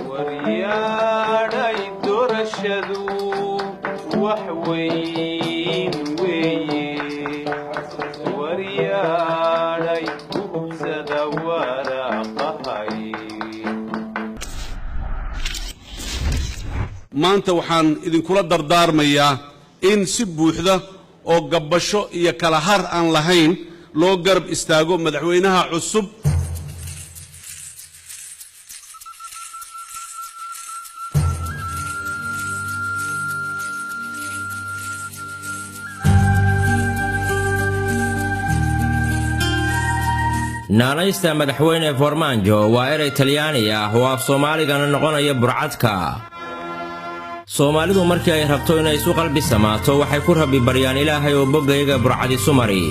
وريانا يدور الشذو وحوين وين وريانا يبوزد ورقهاي maanta waxaan idinkula dardaarmayaa in si buuxda oo gabasho iyo kala har aan lahayn loo garab istaago madaxweynaha cusub naanaysta madaxweyne Farmaajo waa eray Talyaani ah oo af Soomaaligana noqonaya burcadka Soomaalidu markii ay rabto inay isu qalbi samaato waxay ku rabbi baryaan Ilaahay oo bogayga burcadi sumari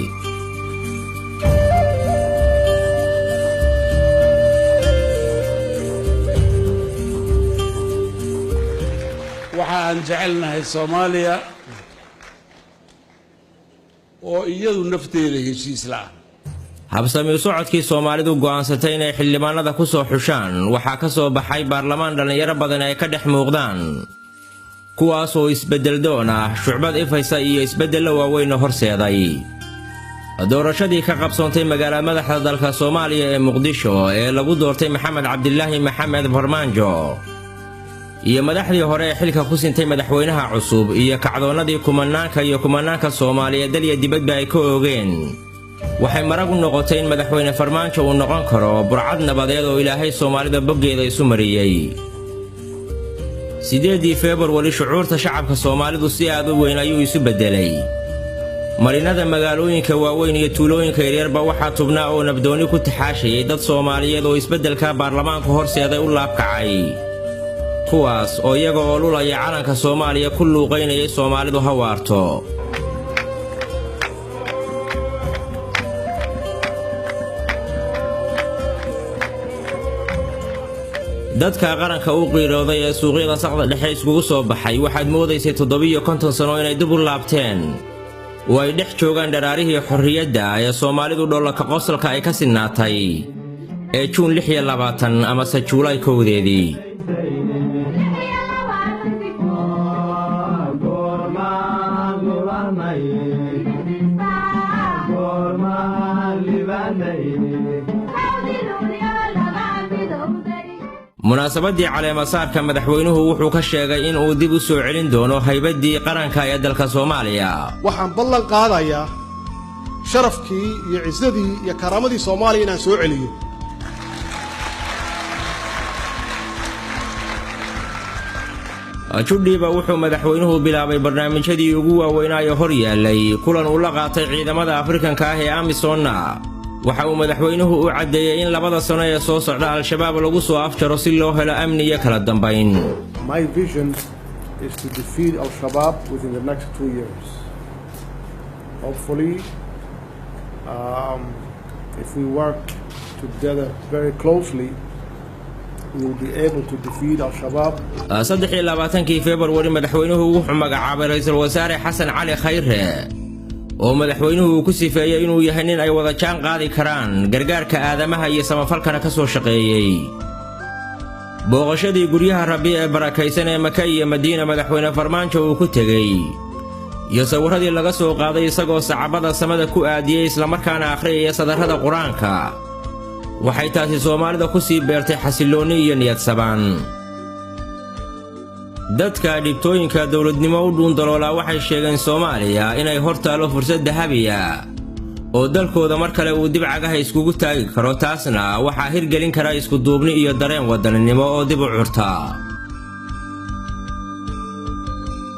waxaan jecelnahay Soomaaliya oo iyadu nafteeda heshiis la habsami socodkii Soomaalidu go'aansatay inay xildhibaanada ku soo xushaan waxa ka soo baxay baarlamaan dhalinyaro badan ay ka dhex muuqdaan kuwaas oo isbedel doon ah shucbad ifaysa iyo isbedel waaweyn horseeday doorashadii ka qabsoontay magaalada madaxda dalka Soomaaliya ee Muqdisho ee lagu doortay Maxamed Cabdillaahi Maxamed Farmaajo iyo madaxdii hore ee xilka ku sintay madaxweynaha cusub iyo kacdoonadii kumanaanka Soomaaliya dalya dibadba ay ka oogeen waxay marag u noqotay in madaxweyne Farmaajo uu noqon karo burcad nabadeed oo Ilaahay Soomaalida boggeeda isu mariyay 8 Febraayo shucuurta shacabka Soomaalidu si aad u weyn ayuu isu bedelay marinada magaalooyinka waaweyn iyo tuulooyinka yaryarba waxa tubnaa oo nabdooni ku taxaashayay dad Soomaaliyeed oo isbedelka baarlamaanka horseeday u laabkacay kuwaas oo iyaga oo lulaya calanka Soomaaliya ku luuqeynayay Soomaalidu hawaarto dadka qaranka u qiirooday ee suuqyada saqda dhexe iskugu soo baxay waxaad moodaysay 750 sano inay dib u laabteen oo ay dhex joogaan dharaarihii xorriyadda ee Soomaalidu dhoolka qosolka ay ka sinaatay ee Juun 26 ama Juulaay 1deedii munaasabadii caleema saarka madaxweynuhu wuxuu ka sheegay in uu dib u soo celin doono haybadii qaranka ee dalka Soomaaliya waxaan ballan qaadayaa sharafkii iyo ciisadii iyo karaamadii Soomaaliya inaan soo celiyo Judhiba wuxuu madaxweynuhu bilaabay barnaamijyadii ugu waaweynaa hor yaalay kulan uu la qaatay ciidamada Afrikanka ah ee AMISOM waxa uu madaxweynuhu u cadeeyay in labada sano ee soo socda al-shabaab lagu soo afjaro si loo helo amni iyo kala dambeyn. My vision is to defeat al-Shabaab within the next 2 years. Hopefully, if we work together very closely, we will be able to defeat al-Shabaab. 23 Febraayo madaxweynuhu wuxuu magacaabay ra'iisul wasaare Xasan Cali Khayre oo madaxweynuhu ku sifeeyay inuu yahay nin ay wada jaan qaadi karaan gargaarka aadamaha iyo samafalkana ka soo shaqeeyay booqashadii guryaha Rabbi ee barakaysan ee Maka iyo Madiina madaxweyne Farmaajo uu ku tagay iyo sawiradii laga soo qaaday isagoo saxaabada samada ku aadiyay isla markaana akhriyay sadarrada Quraanka waxay taasi Soomaalida ku sii beertay xasilooni iyo niyad sabaan dadka dhibtooyinka dawladnimo u dhuundaloola waxay sheegeen Soomaaliya inay hortaalo fursad dahabi ah oo dalkooda mar kale uu dib cagaha iskugu taagi karo taasna waxa hirgelin kara isku duubni iyo dareen wadaninimo oo dib u curta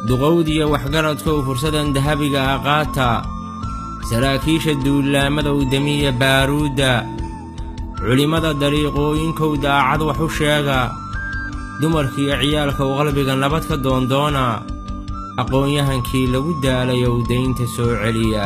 duqowdiya waxgaradka fursadan dahabiga ah qaata saraakiisha duulaamada u damiya baaruuda culimada dariiqooyinkooda cad wax u sheega dumarkii ciyaalka oo qalbiga nabad ka doondoona aqoon-yahankii lagu daalay oo deynta soo celiya